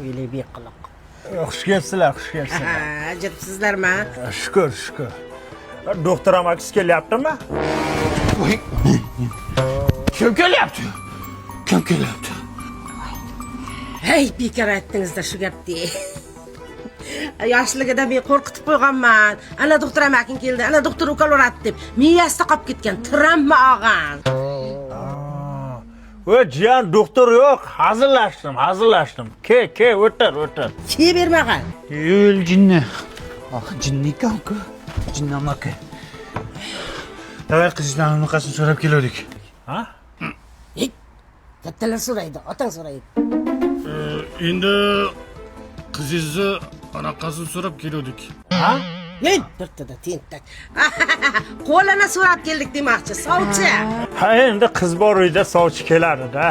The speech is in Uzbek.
Öyle bir qiliq. Xush kelibsizlar, xush kelibsizlar. Ha, jibsizlarmi? Shukr, shukr. Doktor amakis kelyaptimi? Kim kelyapti? Kim kelyapti? Hey, bekor aytdingizda shu gapni. Yoshligida men qo'rqitib qo'yganman. Ana doktor amaking keldi, ana doktor ukol uratdi deb. Miyasida qolib ketgan. Tramma og'an. Voy jiyan doktor yo'q, hazırlaştım. Ke, o'tir. Ke bermagan. Yo'l jinni. Ah, jinni ekan-ku. Jinni amaki. Davay qizlarning unaqasini so'rab keldik. Ha? Hey, kattalar so'raydi, otang so'raydi. Endi qizingizni anaqasini so'rab keldik. Ha? Men birtada tentak. Qo'lini so'rab keldik demoqchi, sovchi. Ha, endi qiz bor uyda sovchi keladi-da.